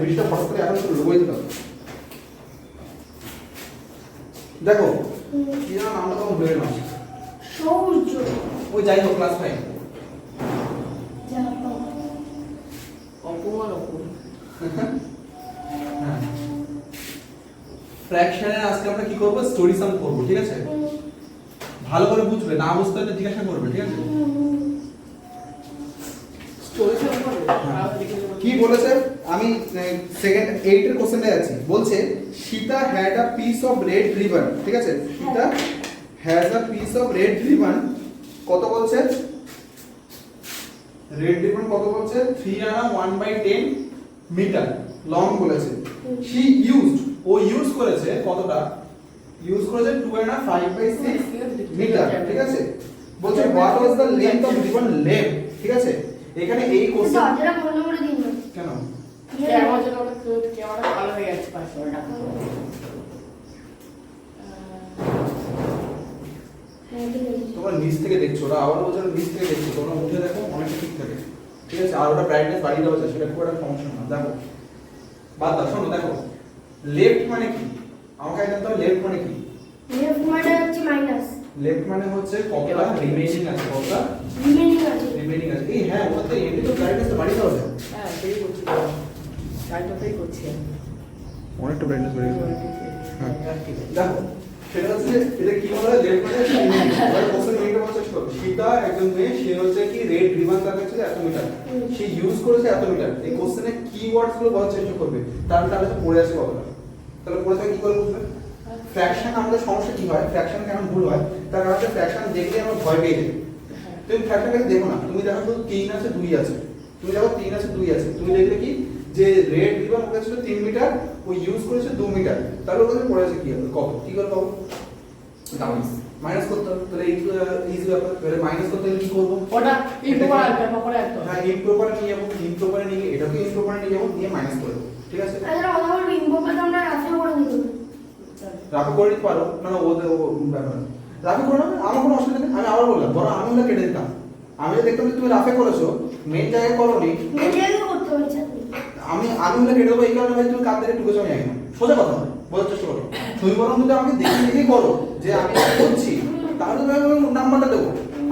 বৃষ্টিটা হঠাৎ করে এখন শুরু হয়ে যেত। দেখো কি নাম আমরা তো ভুলে গেলাম। সূর্য। ওই যাই হোক ক্লাস 5 অপমান অপমান। হ্যাঁ ফ্র্যাকশনে আজকে আমরা কি করব স্টোরি সাম করব ঠিক আছে ভালো করে বুঝবে না বুঝতে হলে জিজ্ঞাসা করবে ঠিক আছে স্টোরি সাম করবে কি বলেছে আমি সেকেন্ড 8 এর কোশ্চেনে আছি বলছে Sita had a piece of red ribbon ঠিক আছে Sita has a piece of red ribbon কত বলছে রেড রিবন কত বলছে 3 আনা 1/10 মিটার লং বলেছে she used ও ইউজ করেছে কতটা ইউজ করেছে 2 আনা 5/6 মিটার ঠিক আছে বলছে what was the length of ribbon left ঠিক আছে এখানে এই কোশ্চেন এটা ফোন নম্বরে দিন না কেন ক্যামেরা ভালো হয়ে যাচ্ছে 500 টাকা তোমরা নিচ থেকে দেখছো ওরা আবার বলছে নিচ থেকে দেখছো তোমরা উঠে দেখো অনেকটা ঠিক থাকে ঠিক আছে আর ওটা ব্রাইটনেস বাড়িয়ে দেওয়া যায় সেটা খুব একটা সমস্যা না দেখো বাদ দাও শোনো দেখো লেফট মানে কি আমাকে জানতে হবে লেফট মানে কি লেফট মানে হচ্ছে মাইনাস লেফট মানে হচ্ছে কতটা রিমেইনিং আছে কতটা রিমেইনিং আছে এই হ্যাঁ ওটা তো এমনি তো ব্রাইটনেসটা বাড়িয়ে দেওয়া যায় হ্যাঁ সেই করছি কাজটাই করছি অনেকটা ব্রাইটনেস বাড়িয়ে দেওয়া হ্যাঁ দেখো সেটা হচ্ছে এটা কি বলা হয় লেফট মানে আর কোশ্চেন এইটা বলছে সীতা একজন মেয়ে সে হচ্ছে কি রেড রিবন তার কাছে এত মিটার সে ইউজ করেছে এত মিটার এই কোশ্চেনে কিওয়ার্ডস গুলো বলার চেষ্টা করবে তার কাছে পড়ে আছে কতটা তাহলে পড়ে থাকে কি করে বুঝবে ফ্র্যাকশন আমাদের সমস্যা কি হয় ফ্র্যাকশন কেন ভুল হয় তার কারণে ফ্র্যাকশন দেখলে আমরা ভয় পেয়ে যাই তুমি ফ্র্যাকশনটাকে দেখো না তুমি দেখো শুধু 3 আছে 2 আছে তুমি দেখো 3 আছে 2 আছে তুমি দেখলে কি যে রেড রিবন ওটা ছিল 3 মিটার ও ইউজ করেছে 2 মিটার তাহলে ওখানে পড়ে আছে কি হবে কত কি করে পাবো মাইনাস করতে হবে তাহলে ইজি ব্যাপার তাহলে মাইনাস করতে হলে কি করব ওটা ইম্প্রপার আসবে একটা হ্যাঁ ইম্প্রপার নিয়ে যাবো ইম্প্রপারে নিয়ে এটাকে ইম্প্রপারে নিয়ে যাবো নিয়ে মাইনাস করে দেবো ঠিক আছে আচ্ছা কথা বলবো ইম্প্রপার আমরা রাফে করে দিতে রাফে করে দিতে পারো না ওদের ব্যাপার রাফে করে নেবে আমার কোনো অসুবিধা নেই আমি আবার বললাম বড় আমি ওটা কেটে দিতাম আমি দেখতাম যে তুমি রাফে করেছো মেন জায়গায় করোনি মেন করতে হচ্ছে আমি ওটা কেটে দেবো এই কারণে ভাই তুমি কাঁদ থেকে টুকে চলে যাই না সোজা কথা বলার চেষ্টা করো তুমি বরং যদি আমাকে দেখে দেখেই করো যে আমি করছি তাহলে তুমি নাম্বারটা দেবো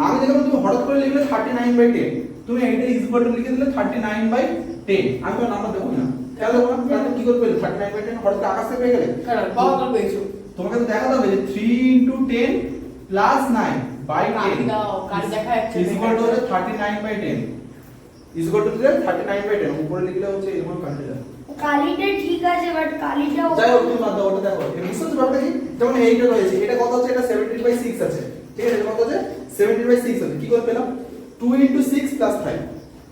আমি দেখলাম তুমি হঠাৎ করে লিখলে 39/10 তুমি এইটা ইকুয়াল টু লিখে দিলে 39/10 আমি তো নাম্বার দেবো না তাহলে তাহলে কি করে পেলে 39/10 হঠাৎ আকাশ থেকে পেয়ে গেলে কারণ পাওয়া গেল পেয়েছো তোমাকে তো দেখাতে হবে যে 3 * 10 + 9/10 দাও কার দেখা যাচ্ছে ইকুয়াল টু 39/10 ইকুয়াল টু 39/10 উপরে লিখলে হচ্ছে এরকম কনফিউশন কালিটা ঠিক আছে বাট কালিটা যাই হোক তুমি বাদ দাও ওটা দেখো এই বুঝতে ব্যাপারটা কি যেমন এইটা রয়েছে এটা কত হচ্ছে এটা 17/6 আছে ঠিক আছে এটা কত আছে 17/6 আছে কি করে পেলাম 2 * 6 + 5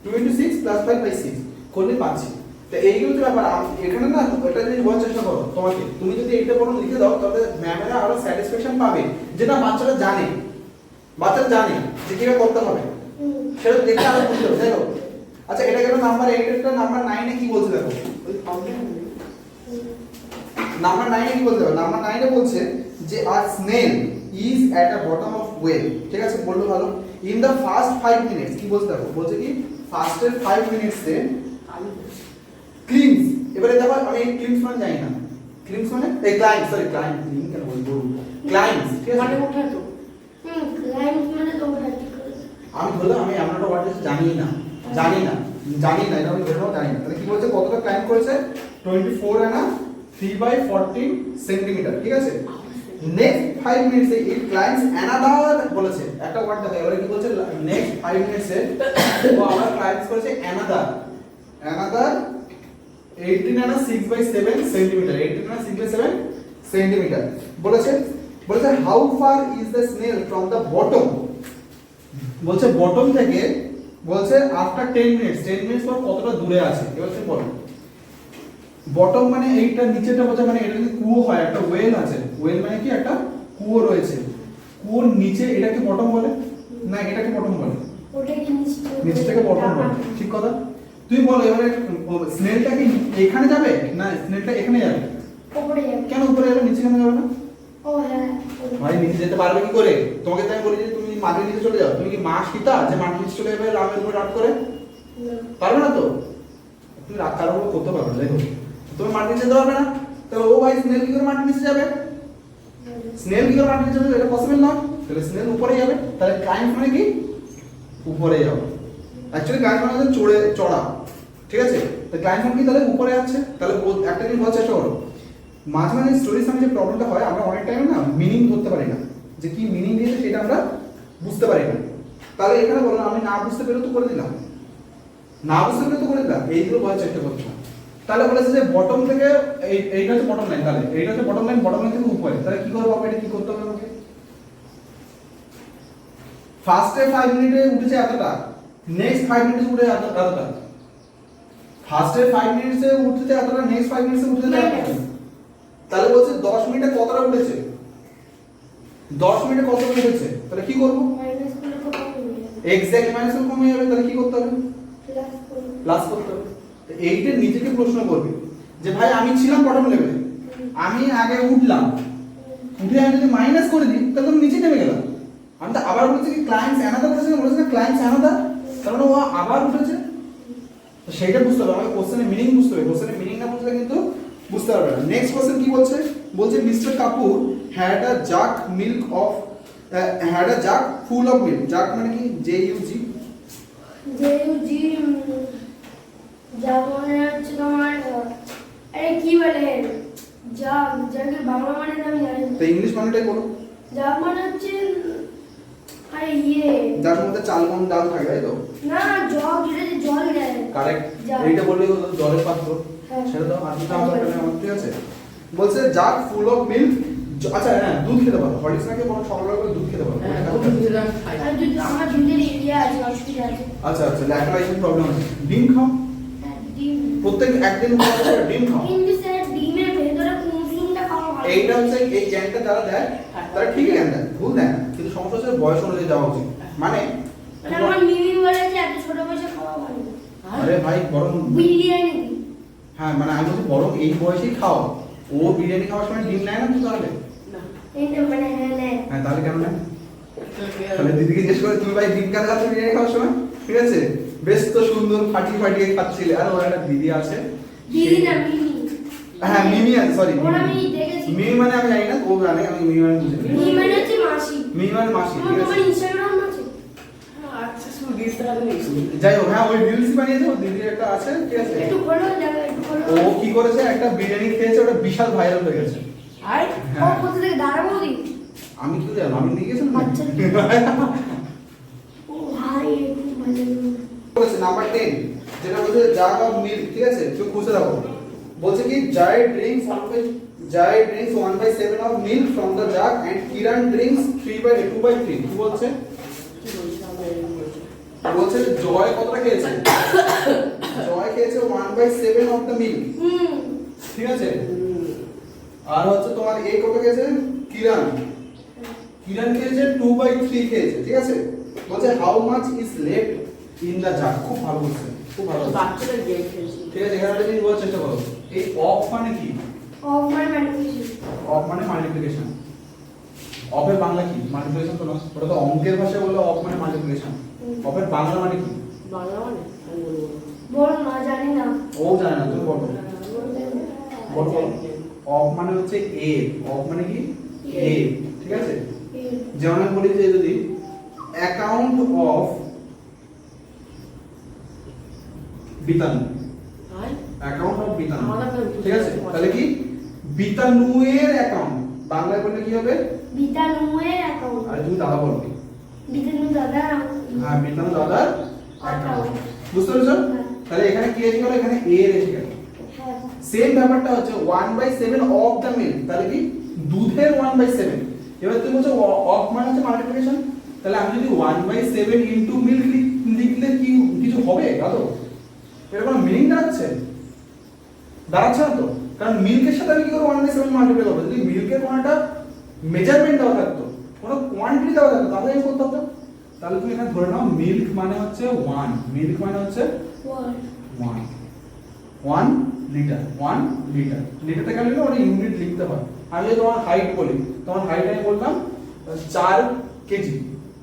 2 * 6 + 5/6 করলে পাচ্ছি তো এইগুলো তো ব্যাপার এখানে না এটা যদি বোঝার চেষ্টা করো তোমাকে তুমি যদি এইটা বরং লিখে দাও তাহলে ম্যামেরা আরো স্যাটিসফ্যাকশন পাবে যেটা বাচ্চারা জানে যে কিভাবে করতে হবে সেটা দেখে আরো বুঝতে হবে তাই তো আচ্ছা এটা গেল নাম্বার 8 এর নাম্বার 9 এ কি বলছে দেখো নাম্বার 9 এ কি বলতে হবে নাম্বার 9 এ বলছে যে আর snail is at a bottom of well ঠিক আছে বললো ভালো ইন দা ফার্স্ট 5 মিনিটস কি বলছে দেখো বলছে কি ফার্স্টের 5 মিনিটস এ ক্লিনস এবারে দেখো আমি ক্লিনস মানে জানি না ক্লিনস মানে এই ক্লাইম্ব কেন বলবো ক্লাইম্বস ঠিক আছে মানে ওঠা তো ক্লাইম্ব মানে তো ওঠা আমি বললাম আমি এমন একটা ওয়ার্ড জানি না এটা আমি ধরে নাও জানি না তাহলে কি বলছে কতটা ক্লাইম্ব করেছে 24 আনা 3/14 সেন্টিমিটার ঠিক আছে নেক্সট 5 মিনিটস এ ইট ক্লাইম্বস অ্যানাদার বলেছে একটা ওয়ার্ড দেখো এবারে কি বলছে নেক্সট 5 মিনিটস এ ও আবার ক্লাইম্বস করেছে অ্যানাদার 18 আনা 6/7 সেন্টিমিটার 18 আনা 6/7 সেন্টিমিটার বলেছে how far is the snail from the bottom বলছে বটম থেকে বলছে আফটার 10 মিনিটস পর কতটা দূরে আছে এবার তুমি বলো বটম মানে এইটা নিচেটা বোঝা মানে এটা যদি কুয়ো হয় একটা ওয়েল আছে ওয়েল মানে কি একটা কুয়ো রয়েছে কুয়োর নিচে এটাকে বটম বলে না এটাকে বটম বলে ওটা কি নিচটাকে বটম বলে ঠিক কথা তুই বল এবারে স্নেলটা কি এখানে যাবে না স্নেলটা এখানে যাবে উপরে যাবে কেন উপরে যাবে নিচে কেন যাবে না ও হ্যাঁ ভাই নিচে যেতে পারবে কি করে তোমাকে তো আমি বলি যে তুমি মাটির নিচে চলে যাও তুমি কি মা সীতা যে মাটির নিচে চলে যাবে রামের উপর রাত করে পারবে না তো তুমি রাগ কারো করতে পারবে না, দেখো তুমি মাটির নিচে যেতে পারবে না, তাহলে ও ভাই স্নেল কি করে মাটির নিচে যাবে? স্নেল কি করে মাটির নিচে যাবে? এটা পসিবল নয়। তাহলে স্নেল উপরে যাবে, তাহলে ক্লাইম্ব মানে কি উপরে যাবে। অ্যাকচুয়ালি ক্লাইম্ব মানে হচ্ছে চড়া, ঠিক আছে? তো ক্লাইম্ব মানে কি তাহলে উপরে আছে। তাহলে একটা জিনিস বোঝার চেষ্টা করো, মাঝে মাঝে স্টোরির সামনে যে প্রবলেমটা হয়, আমরা অনেক টাইম না মিনিং ধরতে পারি না, যে কি মিনিং দিয়েছে সেটা আমরা বুঝতে পারি না। তাহলে এখানে বলো আমি না বুঝতে পেরে তো করে দিলাম, না বুঝতে পেরে তো করে দিলাম, এইগুলো বোঝার চেষ্টা করছিলাম। তাহলে বলেছে যে বটম থেকে এইটা হচ্ছে বটম লাইন, তাহলে এইটা হচ্ছে বটম লাইন, বটম লাইন থেকে উপরে, তাহলে কি করবো? এটা কি করতে হবে আমাকে? ফার্স্টে 5 মিনিটে উঠেছে এতটা, নেক্সট 5 মিনিটে উঠে এতটা, ফার্স্টে 5 মিনিটে উঠেছে এতটা, নেক্সট 5 মিনিটে উঠেছে এতটা। তাহলে বলছে 10 মিনিটে কতটা উঠেছে, 10 মিনিটে কতটা উঠেছে, তাহলে কি করব? মাইনাস করলে তো কম হয়ে যাবে। এক্স্যাক্ট মাইনাস কমে যাবে, তাহলে কি করতে হবে? প্লাস করলে প্লাস করতে হবে। তো এইটা নিজেকে প্রশ্ন করবে যে ভাই আমি ছিলাম বটম লেভেলে, আমি আগে উঠলাম, উঠে আমি যদি মাইনাস করে দিই তাহলে আমি নিচে নেমে গেলাম। আমি তো আবার বলছি কি ক্লায়েন্টস অ্যানাদার বলেছে না, ক্লায়েন্টস অ্যানাদার, কারণ ও আবার উঠেছে। তো সেইটা বুঝতে হবে, আমাকে কোশ্চেনের মিনিং বুঝতে হবে, কোশ্চেনের মিনিং না বুঝলে কিন্তু বুঝতে পারবে না। নেক্সট কোশ্চেন কি বলছে? বলছে mister Kapoor had a jug milk of had a jug full of milk. Jug মানে কি? JUG। JUG যা মনে হচ্ছে তোমার আরে কি বলে যা যাকে বাংলা মানে আমি জানি না। তো ইংলিশ মানেটাই বলো। যা মানে হচ্ছে আরে ইয়ে যার মধ্যে চাল গম ডাল থাকে, তাই তো? না জগ যেটা যে জল দেয়। কারেক্ট। জাগ। এইটা বললেই হলো জলের পাত্র। হ্যাঁ। সেটা তো আজকে আমরা আমার ঠিক আছে। বলছে জাগ ফুল অফ মিল্ক। আচ্ছা হ্যাঁ, দুধ খেতে পারো, হরলিক্স নাকি বড় সকালবেলা করে দুধ খেতে পারো। আর যদি আমার দুধের এরিয়া আছে অসুবিধা আছে। আচ্ছা আচ্ছা, ল্যাকটোলাইসিস প্রবলেম আছে। ডিম খাও, হ্যাঁ, ডিম প্রত্যেক একদিন পর ডিম খাও। কিন্তু স্যার ডিমের ভেতরে কুসুমটা খাওয়া ভালো। এইটা হচ্ছে এই জ্ঞানটা যারা দেয় তারা ঠিকই জ্ঞান দেয়, ভুল দেয় না, কিন্তু সমস্যা হচ্ছে বয়স অনুযায়ী যাওয়া উচিত। মানে মানে আমার মিমি বলেছে এত ছোট বয়সে খাওয়া ভালো। আরে ভাই বরং বিরিয়ানি হ্যাঁ মানে আমি বলছি বরং এই বয়সেই খাও। ও বিরিয়ানি খাওয়ার সময় ডিম নেয় না তো তাহলে? এইটা মানে হ্যাঁ নেয়। হ্যাঁ তাহলে কেন নেয়? তাহলে দিদিকে জিজ্ঞেস করে তুমি ভাই ডিম কেন খাচ্ছ বিরিয়ানি খাওয়ার সময়? ঠিক আছে, বেশ তো সুন্দর ফাটিয়ে ফাটিয়ে খাচ্ছিলে। আর ওর একটা দিদি আছে, দিদি না মিমি। হ্যাঁ মিমি আছে, সরি ওর আমি দেখেছি। মিমি মানে আমি জানি না, ও জানে, আমি মিমি মানে বুঝি। মিমি মানে হচ্ছে মাসি। মিমি মানে মাসি, তোমার ঠিক তোমার আছে। ইনস্টাগ্রাম আছে? যাই হোক, হ্যাঁ ওই রিলস বানিয়েছে, ও দিদি একটা আছে, ঠিক আছে। একটু খোলো জায়গা একটু খোলো। ও কি করেছে, একটা বিরিয়ানি খেয়েছে, ওটা বিশাল ভাইরাল হয়ে গেছে। আর ও হ্যাঁ। কোথা থেকে দাঁড়াবো দি? আমি কি জানি, আমি নিয়ে গেছিলাম আচ্ছা। ও ভাই খুব ভালো। বলেছে নাম্বার 10 যেটা বলছে জাগ অফ মিল্ক, ঠিক আছে, একটু খুঁজে রাখো। বলছে কি Jai drinks 1/7 of milk from the jug and Kiran drinks 2/3। কি বলছে? বলছে জয় কতটা খেয়েছে? জয় খেয়েছে 1/7 of the milk, ঠিক আছে। আর হচ্ছে তোমার এই কত খেয়েছে? কিরণ খেয়েছে 2/3 খেয়েছে, ঠিক আছে। বলছে how much is left in the jug. খুব ভালো বলছে, খুব ভালো বলছে। বাচ্চারা গেম খেলছে। ঠিক আছে, এখানে একটা জিনিস বোঝার চেষ্টা করো। এই অফ মানে কি? অফ মানে ম্যানিপুলেশন। অফ মানে মাল্টিপ্লিকেশন। অফের বাংলা কি? মাল্টিপ্লিকেশন তো না, ওটা তো অঙ্কের ভাষায় বললে অফ মানে মাল্টিপ্লিকেশন। অফের বাংলা মানে কি? বাংলা মানে আমি বলবো না। বল না জানি না। ও জানে না, তুমি বলো। বলো বলো। অফ মানে হচ্ছে এ। অফ মানে কি? এ, ঠিক আছে। যেমন আমি বলি যে যদি অ্যাকাউন্ট অফ বিতানু, আর অ্যাকাউন্ট অফ বিতানু, আমাদের ঠিক আছে, তাহলে কি বিতানুয়ের অ্যাকাউন্ট বাংলায় বললে কি হবে? বিতানুয়ের অ্যাকাউন্ট। আর তুমি দাদা বলো। বিতানু দাদা। হ্যাঁ, বিতানু দাদার অ্যাকাউন্ট। বুঝতে পেরেছো? তাহলে এখানে কি এসে গেল? এখানে এ এসে গেল। হ্যাঁ। সেম ব্যাপারটা হচ্ছে 1/7 অফ দ্য মিল্ক, তাহলে কি দুধের 1/7। এবার তুমি বলছো অফ মানে হচ্ছে মাল্টিপ্লিকেশন, তাহলে আমি যদি 1/7 ইনটু মিল্ক লিখলে কি কিছু হবে? দাদা এর কোনো মিনিং দাঁড়াচ্ছে না তো, কারণ মিল্কের সাথে আমি কি করে 1/7 মাল্টিপ্লাই করবো? যদি মিল্কের কোনো একটা মেজারমেন্ট দেওয়া থাকতো, কোনো কোয়ান্টিটি দেওয়া থাকতো, তাহলে আমি করতে হতো। তাহলে তুমি এখানে ধরে নাও মিল্ক মানে হচ্ছে 1, মিল্ক মানে হচ্ছে 1 লিটার, 1 লিটার। লিটারটা কেন লিখলে ওটা ইউনিট লিখতে হয়। আমি যদি তোমার হাইট বলি, তোমার হাইট আমি বললাম 4 কেজি,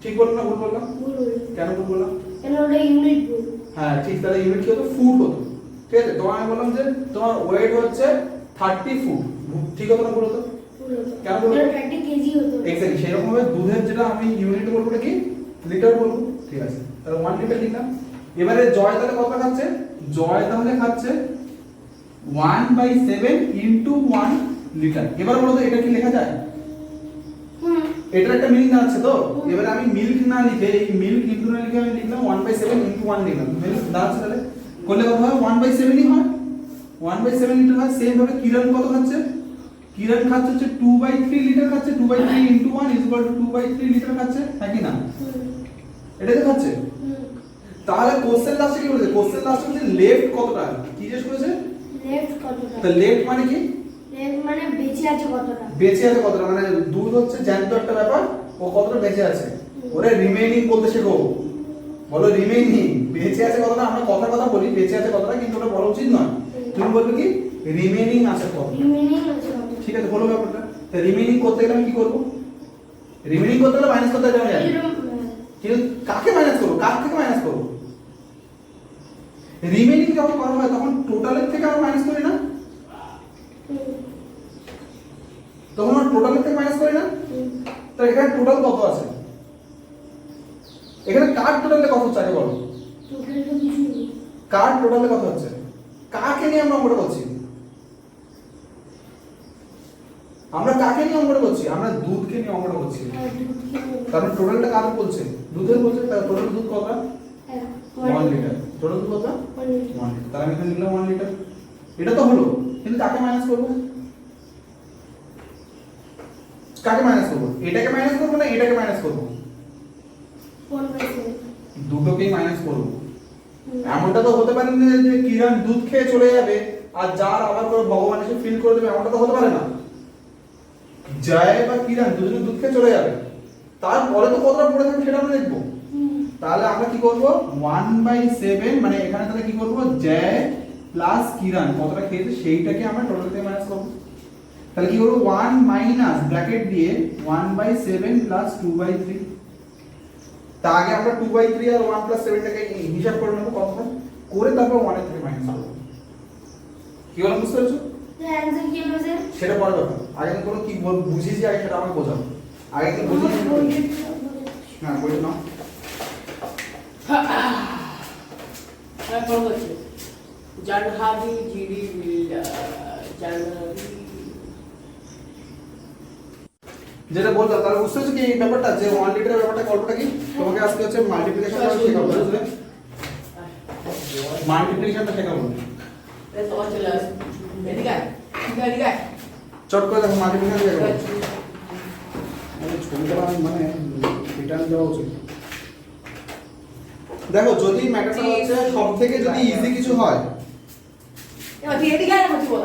ঠিক বললাম না ভুল বললাম? ভুল হলো। কেন ভুল বললাম? কেন ওটা ইউনিট ভুল। হ্যাঁ ঠিক, তাহলে ইউনিট কি হতো? ফুট হতো, ঠিক ঠিক আছে, তোমার আমি বললাম যে তোমার ওয়েট হচ্ছে 30 ফুট, ঠিক আছে না বলো তো? পুরো তো কেন বলবো? 30 কেজি হতো। এক্স্যাক্টলি সেরকম ভাবে দুধের যেটা আমি ইউনিট বলবো কি লিটার বলবো, ঠিক আছে, তাহলে 1 লিটার লিখলাম। এবারে জয় তাহলে কত খাচ্ছে? জয় তাহলে খাচ্ছে 1/7 ইনটু 1 লিটার। এবার বলো তো এটা কি লেখা যায়? হুম এটার একটা মিল্ক আছে তো, এবারে আমি মিল্ক না লিখে এই মিল্ক ইনটু না লিখে আমি লিখলাম 1/7 ইনটু 1 লিখলাম, মিল্ক দাঁড়াচ্ছে তাহলে করলে কত হয়? 1/7 ই হয়, 1/7 লিটার হয়। সেম ভাবে কিরণ কত খাচ্ছে? কিরণ খাচ্ছে হচ্ছে 2/3 লিটার খাচ্ছে, 2/3 into 1 is equal to 2/3 litre খাচ্ছে, হ্যাঁ কি না? এটাই তো খাচ্ছে। তাহলে কোশ্চেন লাস্টে কি বলেছে? কোশ্চেন লাস্টে বলেছে লেফট কতটা, কি জিজ্ঞেস করেছে? লেফট কতটা? তো লেফট মানে কি? লেফট মানে বেঁচে আছে কতটা? বেঁচে আছে কতটা, মানে দুধ হচ্ছে জ্যান্ত একটা ব্যাপার, ও কতটা বেঁচে আছে। ওরে রিমেইনিং বলতে শেখো, বলো রিমেইনিং, বেঁচে আছে কতটা। আমরা কথা কথা বলি বেঁচে আছে কতটা, কিন্তু ওটা বলা উচিত নয়। তুমি বলবে কি রিমেইনিং আছে কত, রিমেইনিং আছে কতটা? ঠিক আছে, বলো ব্যাপারটা। তো রিমেইনিং করতে গেলে আমি কি করব? রিমেইনিং করতে গেলে মাইনাস করতে যাবে জানি, কিন্তু কাকে মাইনাস করব, কার থেকে মাইনাস করব? রিমেইনিং যখন করা হয় তখন টোটালের থেকে আমরা মাইনাস করি না, তখন আমরা টোটালের থেকে মাইনাস করি না। তো এখানে টোটাল কত আছে? এখানে কার টোটালে কত হচ্ছে আগে বলো? টোটাল তো কিছু নেই। কার টোটালে কত হচ্ছে? কাকে নিয়ে আমরা অঙ্কটা করছি? আমরা কাকে নিয়ে অঙ্কটা করছি? আমরা দুধকে নিয়ে অঙ্কটা করছি। আর দুধ কি নেই? তারপর টোটালটা কার বলছে? দুধের বলছে। তাহলে টোটাল দুধ কত? 1 লিটার। টোটাল দুধ কত? 1 লিটার। তাহলে আমি এখানে লিখলাম 1 লিটার। এটা তো হলো, কিন্তু কাকে মাইনাস করব? কাকে মাইনাস করব? এটাকে মাইনাস করব না এটাকে মাইনাস করব? 1/7। দুটোকেই মাইনাস করব। এমনটা তো হতে পারে না যে কিরণ দুধ খেয়ে চলে যাবে আর যার আবার করে ভগবান এসে ফিল করে দেবে, এমনটা তো হতে পারে না। জয় বা কিরণ দুজনে দুধ খেয়ে চলে যাবে, তারপরে তো কতটা পড়ে থাকবে সেটা আমরা দেখবো। তাহলে আমরা কি করব? 1/7 মানে এখানে তাহলে কি করব? জয় প্লাস কিরণ কতটা খেয়েছে সেইটাকে আমরা টোটাল থেকে মাইনাস করব। তাহলে কি করব? 1 মাইনাস ব্র্যাকেট দিয়ে 1/7 প্লাস 2/3। তা আগে আমরা 2/3 আর 1 প্লাস 7 টাকে হিসাব করে নেব কত হয়, করে তারপর 1 এর থেকে মাইনাস করব। কি হলো বুঝতে পেরেছো? তো অ্যানসার কি হবে স্যার? সেটা পরে ব্যাপার, আগে আমি কোনো কি বুঝিয়েছি আগে সেটা আমাকে বোঝাও। আগে কি বুঝিয়েছি? হ্যাঁ বলি না। ফোন করছে জানহাবি জিরি জানহাবি যেটা বলতাম তাহলে বুঝতে পারছো কি এই ব্যাপারটা, যে 1 লিটারের ব্যাপারটা গল্পটা কি? তোমাকে আজকে হচ্ছে মাল্টিপ্লিকেশনটা শেখাবো, বুঝলে? মাল্টিপ্লিকেশনটা শেখাবো। তোমার চলে আসে এদিকে আয়, এদিকে আয়। চট করে দেখো মাল্টিপ্লিকেশন শেখাবো। মানে ছবিটা মানে রিটার্ন দেওয়া উচিত। দেখো যদি ম্যাটারটা হচ্ছে সবথেকে যদি ইজি কিছু হয়, এবার তুই এদিকে আয় না কিছু বল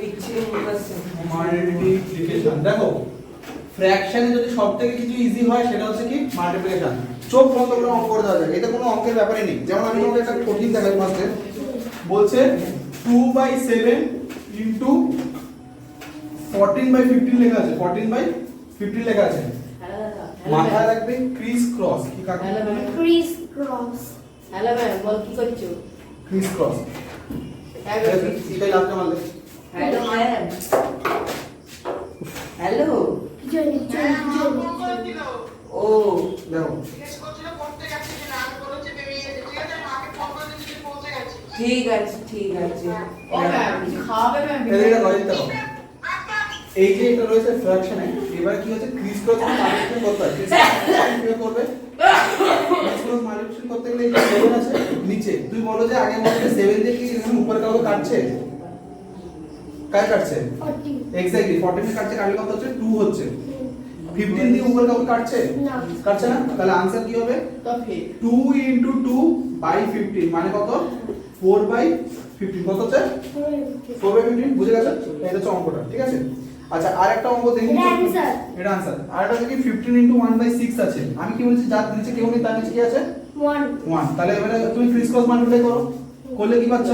বিচ্ছিরি মনে আছে মাল্টিপ্লিকেশন দেখো ফ্র্যাকশনে যদি সবথেকে কিছু ইজি হয় সেটা হচ্ছে কি মাল্টিপ্লিকেশন। চোখ বন্ধ করে অঙ্ক করে দেওয়া যায়, এটা কোনো অঙ্কের ব্যাপারই নেই। যেমন আমি তোমাকে একটা কঠিন দেখাই মাঝে, বলছে 2/7 ইনটু 14/15 লেখা আছে, 14/15 লেখা আছে। মাথায় রাখবে ক্রিস ক্রস, কি কাকে? Hello ma'am criss cross. Hello ma'am বল কি করছো? ক্রিস ক্রস হ্যাঁ এটাই লাগতে মারলে। হ্যালো ম্যাম হ্যালো ও দেখো ঠিক আছে ঠিক আছে ও ম্যাম কিছু খাওয়াবে ম্যাম এদিকে ধরে দিতে হবে। এই যে এটা রয়েছে ফ্র্যাকশনে, এবার কি হচ্ছে ক্রিস ক্রস মাল্টিপ্লিকেশন করতে হয়। ক্রিস ক্রস কিভাবে করবে? ক্রিস ক্রস মাল্টিপ্লিকেশন করতে গেলে এই যে 7 আছে নিচে, তুই বলো যে আগে বলতে 7 দিয়ে কি এখানে উপরে কাউকে কাটছে? কাই কাটছে? 40। এক্স্যাক্টলি 14 কাটছে, কাটলে কত হচ্ছে? 2 হচ্ছে। 15 দিয়ে উপরে কাউকে কাটছে? না। কাটছে না, তাহলে आंसर কি হবে? তো ফির 2 ইনটু 2/15 মানে কত? 4/15 কত হচ্ছে? 4/15 বুঝে গেছো? এটা হচ্ছে অঙ্কটা, ঠিক আছে? আচ্ছা আর একটা অঙ্ক দেখি। এটা आंसर। এটা आंसर। আর একটা দেখি 15 ইনটু 1/6 আছে। আমি কি বলছি যার নিচে কেউ নেই তার নিচে কি আছে? 1। 1। তাহলে এবারে তুমি ক্রিস ক্রস মাল্টিপ্লাই করো, করলে কি পাচ্ছ?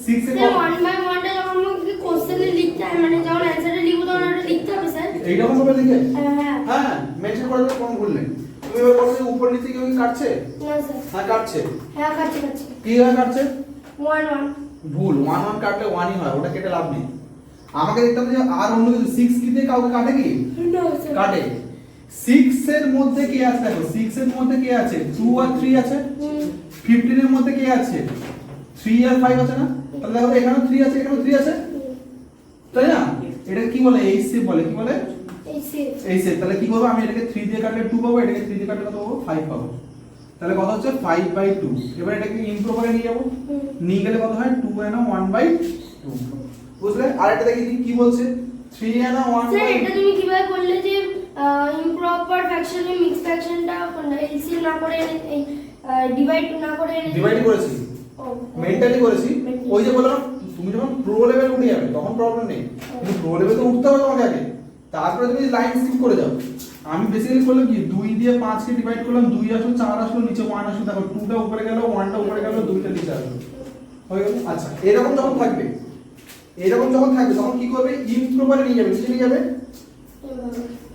6 এর স্যার 1/1 টা যখন আমাকে কোশ্চেনে লিখতে হয়, মানে যখন অ্যানসারটা লিখবো তখন ওটা লিখতে হবে স্যার? এইরকম ভাবে লিখে হ্যাঁ। হ্যাঁ মেনশন করে দেবে কোন ভুল নেই। তুমি এবার বলো যে উপর নিচে কেউ কি কাটছে? না স্যার। হ্যাঁ কাটছে। হ্যাঁ কাটছে। কিভাবে কাটছে? 1 1 ভুল, 1 1 কাটলে 1ই হয়, ওটা কেটে লাভ নেই। আমাকে দেখতে হবে যে আর অন্য কিছু 6 কি দিয়ে কাউকে কাটে কি? না স্যার কাটে। 6 এর মধ্যে কি আছে দেখো, 6 এর মধ্যে কি আছে? 2 আর 3 আছে। 15 এর মধ্যে কি আছে? 3 আর 5 আছে না? তাহলে দেখো এখানেও 3 আছে, এখানেও 3 আছে, তাই না? এটা কি বলে? এইচ শেপ বলে। কি বলে? এই শেপ। তাহলে কি করব, আমি এটাকে 3 দিয়ে কাটলে 2 পাবো, এটাকে 3 দিয়ে কাটলে কত পাবো? 5 পাবো। তাহলে কত হচ্ছে? 5/2। এবার এটাকে ইমপ্রপারে নিয়ে যাব, নিয়ে গেলে কত হয়? 2 and 1/2। বুঝলে? আর এটা দেখি কি বলছে, 3 and 1/2। স্যার এটা তুমি কিভাবে বললে যে ইমপ্রপার ফ্র্যাকশনে মিক্স ফ্র্যাকশনটা এলসিএম না করে এই ডিভাইড না করে ডিভাইড করেছি, মেন্টালি করেছি। ওই যে বললাম, তুমি যখন প্রো লেভেল উঠে যাবে তখন প্রবলেম নেই, কিন্তু প্রো লেভেল তো উঠতে হবে তোমাকে আগে, তারপরে তুমি লাইন স্কিপ করে যাও। আমি বেসিক্যালি করলাম কি, 2 দিয়ে 5 কে ডিভাইড করলাম, 2 আসলো, 4 আসলো, নিচে 1 আসলো, দেখো 2টা উপরে গেল, 1টা উপরে গেল, 2টা নিচে আসলো, হয়ে গেল। আচ্ছা, এরকম যখন থাকবে, তখন কি করবে? ইমপ্রপারে নিয়ে যাবে, নিচে নিয়ে যাবে।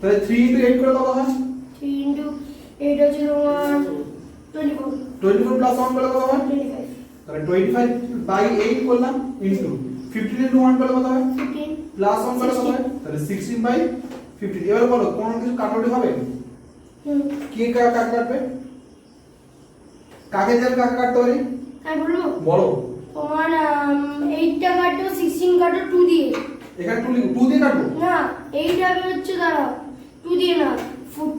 তাহলে 3 into 8 করে কত হয়? 3 into 8 হচ্ছে তোমার 24 24 প্লাস 1 করে কত হয়? 25 তাহলে 25/8 করলাম, ইনটু 15 into 1 করে কত হয়? 15 প্লাস 1 করে কত হয়? তাহলে 16/15। এবার বলো কোন কিছু কাটাকুটি হবে? কে কাটবে? কাকে যাবে, কাকে কাটতে পারি? আমি বলবো বলো। তোমার 8টা কাটো 16 কাটো 2 দিয়ে। এখানে 2 দিয়ে কাটবো না 8 আগে হচ্ছে দাঁড়াও 2 দিয়ে না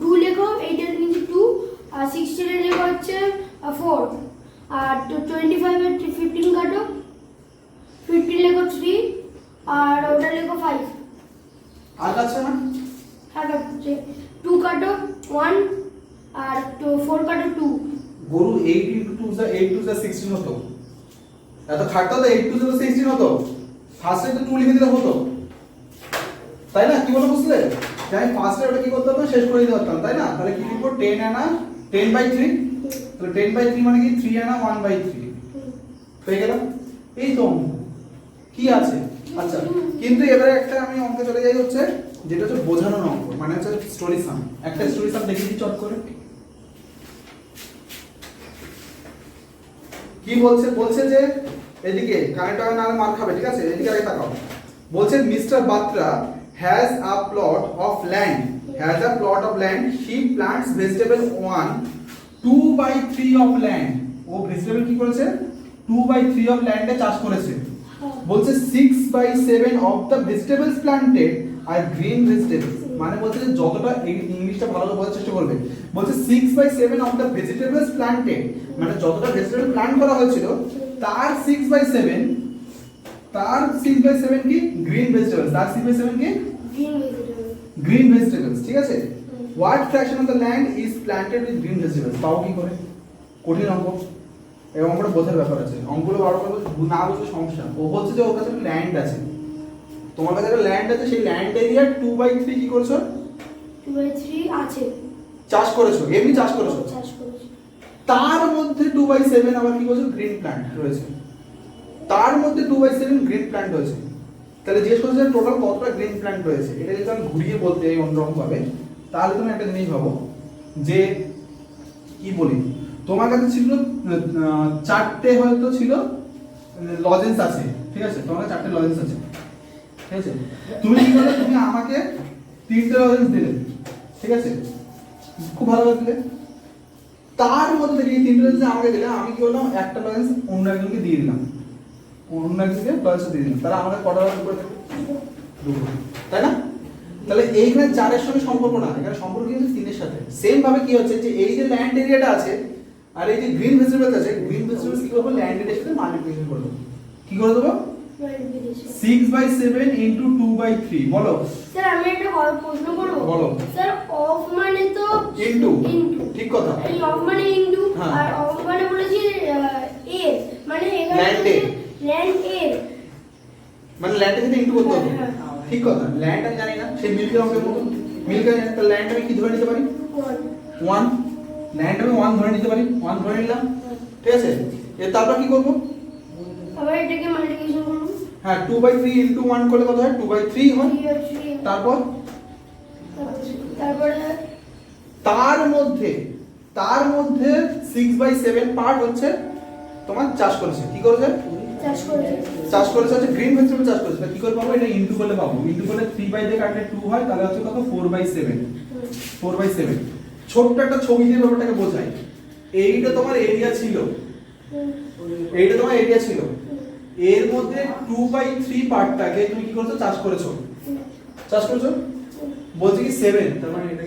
2 লেখো, 8 এর নিচে 2 আর 16 এর লেখো হচ্ছে 4 আর 25 এর 15 কাটো 15 লেখো 3 আর ওটা লেখো 5 আর কাটছে না? আর হচ্ছে 2 কাটো 1 আর 4 কাটো 2। গরু 8 into 2 is 8 2 is 16 হতো, এত খাটতে হতো, 8 2 is 16 হতো, ফার্স্টে তো 2 লিখে দিলে হতো, তাই না? কি বলো, বুঝলে? যে আমি ফার্স্টে ওটা কি করতে পারতাম, শেষ করে দিতে পারতাম, তাই না? তাহলে কি লিখবো? 10 আনা 10/3। তাহলে 10/3 মানে কি? 3 আনা 1/3 পেয়ে গেলাম। এই তো অঙ্ক। কি আছে? আচ্ছা, কিন্তু এবারে একটা আমি অঙ্কে চলে যাই, হচ্ছে যেটা হচ্ছে বোঝানোর অঙ্ক, মানে হচ্ছে স্টোরি সাম। একটা স্টোরি সাম দেখিয়ে দিই চট করে। কি বলছে? বলছে যে এদিকে কারেন্ট না মার খাবে, ঠিক আছে? এদিকে আগে তাকাও। বলছে mister Batra has a plot of land, he plants vegetable on 2/3 of land। ও ভেজিটেবল কি করেছে? 2/3 of land এ চাষ করেছে। বলছে 6/7 of the vegetables planted are green vegetables। মানে বলছে যে যতটা, ইংলিশটা ভালো করে বোঝার চেষ্টা করবে। বলছে 6/7 of the vegetables planted, মানে যতটা ভেজিটেবল প্ল্যান্ট করা হয়েছিল তার 6/7 কি? Green vegetables. তার 6/7 কি? গ্রিন ভেজিটেবলস, ঠিক আছে? What fraction of the land is planted with green vegetables? পাও কি করে? কঠিন অঙ্ক, এই অঙ্কটা বোঝার ব্যাপার আছে। অঙ্কগুলো বারবার না বুঝলে সমস্যা। ও হচ্ছে যে ওর কাছে ল্যান্ড আছে, তোমার কাছে একটা ল্যান্ড আছে, সেই ল্যান্ড এরিয়া 2/3 কি করছো? 2/3 আছে, চাষ করেছো, এমনি চাষ করেছো। চাষ করেছি। তার মধ্যে 2/7 আবার কি করছো? গ্রিন প্ল্যান্ট রয়েছে। তার মধ্যে 2/7 গ্রিন প্ল্যান্ট রয়েছে। তাহলে জিজ্ঞেস করছে টোটাল কতটা গ্রিন প্ল্যান্ট রয়েছে। এটা যদি আমি ঘুরিয়ে বলতে যাই অন্যরকম ভাবে, তাহলে তুমি একটা জিনিস ভাবো যে কি বলি, তোমার কাছে ছিল 4টে হয়তো ছিল লজেন্স আছে, ঠিক আছে? তোমার কাছে 4টে লজেন্স আছে, ঠিক আছে? তুমি কি করলে? তুমি আমাকে 3টে লজেন্স দিলে, ঠিক আছে? খুব ভালো লাগলে। তার মধ্যে থেকে এই 3টে লজেন্স আমাকে দিলে, আমি কি করলাম? একটা লজেন্স অন্য একজনকে দিয়ে দিলাম, অন্য একজনকে লজেন্স দিয়ে দিলাম। তাহলে আমাদের কটা লজেন্স করে থাকবে? 2, তাই না? তাহলে এইখানে 4 এর সঙ্গে সম্পর্ক না, এখানে সম্পর্ক কিন্তু 3 এর সাথে। সেম ভাবে কি হচ্ছে যে এই যে ল্যান্ড এরিয়াটা আছে আর এই যে গ্রিন ভেজিটেবলস আছে, গ্রিন ভেজিটেবলস কি করব? ল্যান্ড এরিয়ার সাথে মাল্টিপ্লিকেশন করে দেব। কি করে দেব? 6/7 into 2/3। বলো স্যার আমি একটা প্রশ্ন করব। বলো। স্যার অফ মানে তো ইনটু, ঠিক কথা। এই অফ মানে ইনটু, হ্যাঁ। আর অফ মানে বলেছি এর, মানে এখানে ল্যান্ড এর, ল্যান্ড এর, মানে ল্যান্ডের সাথে ইনটু করতে হবে। হ্যাঁ। ঠিক কথা। ল্যান্ড আমি জানি না, সেই মিল্কের অঙ্কের মতো। মিল্কের তো ল্যান্ড আমি কি ধরে নিতে পারি? 1। ল্যান্ড আমি 1 ধরে নিতে পারি, 1 ধরে নিলাম, ঠিক আছে? এর তারপর কি করব? আবার এটাকে মাল্টিপ্লিকেশন করব। হ্যাঁ, 2/3 into 1 করলে কত হয়? 2/3 হয়। তারপর তারপরে তার মধ্যে 6/7 পার্ট হচ্ছে তোমার চাষ করেছে। কি করেছে? চাষ করেছে হচ্ছে গ্রিন ভেজিটেবল চাষ করেছে, কি করে পাবো? এটা ইনটু করলে পাবো, ইনটু করলে 3 দিয়ে কাটলে 2 হয়, তাহলে হচ্ছে কত? 4/7। 4/7 ছোট্ট একটা ছবি দিয়ে ব্যাপারটাকে বোঝাই। এইটা তোমার এরিয়া ছিল, এইটা তোমার এরিয়া ছিল, এর মধ্যে 2/3 পার্টটাকে তুমি কি করছো? চাষ করেছো। চাষ করেছো বলছে কি 7, তার মানে এটা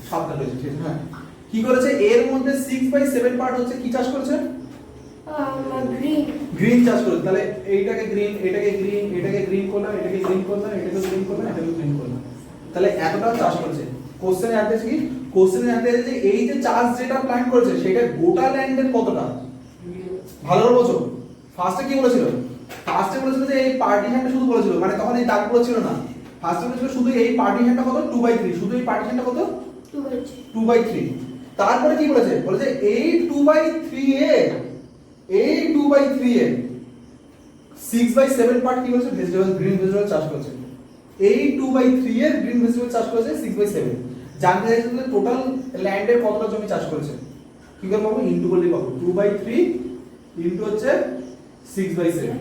সাতটা রয়েছে, ঠিক আছে? হ্যাঁ, কি করেছে? এর মধ্যে 6/7 পার্ট হচ্ছে কি চাষ করেছে? গ্রিন চাষ করেছে। তাহলে এইটাকে গ্রিন, এটাকে গ্রিন, এটাকে গ্রিন করলাম, এটাকে গ্রিন করলাম, এটাকে গ্রিন করলাম, এটাকে গ্রিন করলাম, তাহলে এতটা চাষ করেছে। কোশ্চেনে অ্যান্সার কি? কোশ্চেনে অ্যান্সার যে এই যে চাষ যেটা প্ল্যান করেছে সেটা গোটা ল্যান্ডের কতটা? ভালো করে বোঝো। ফার্স্টে কি বলেছিল? ফার্স্টে বলেছিল যে এই পার্টিশনটা শুধু বলেছিল, মানে তখন এই দাগগুলো ছিল না। ফার্স্টে বলেছিল শুধু এই পার্টিশনটা কত? 2/3, শুধু এই পার্টিশনটা কত? 2/3। তারপরে কি বলেছে? বলেছে এই 2/3 এ, এই 2/3 এ 6/7 পার্ট কি করেছে? ভেজিটেবল, গ্রিন ভেজিটেবল চাষ করেছে। এই 2/3 এর গ্রিন ভেজিটেবল চাষ করেছে 6/7। জানতে চাইছে যে টোটাল ল্যান্ডের কতটা জমি চাষ করেছে। কি করে পাবো? ইনটু করলে পাবো। 2/3 ইনটু হচ্ছে 6/7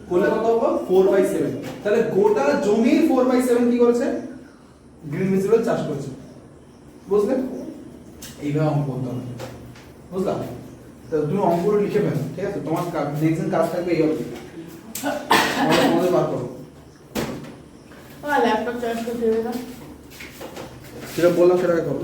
করলে কত পাবো? 4/7। তাহলে গোটা জমির 4/7 কি করেছে? গ্রিন ভেজিটেবল চাষ করেছে। বুঝলে? এইভাবে অঙ্ক করতে হবে, বুঝলা? তো তুমি অঙ্কগুলো লিখে ফেলো, ঠিক আছে? তোমার নেক্সট দিন কাজ থাকবে এই হবে, আমাদের বার করো। ল্যাপটপ চার্জ করতে দেবে না, যেটা বললাম সেটা করো।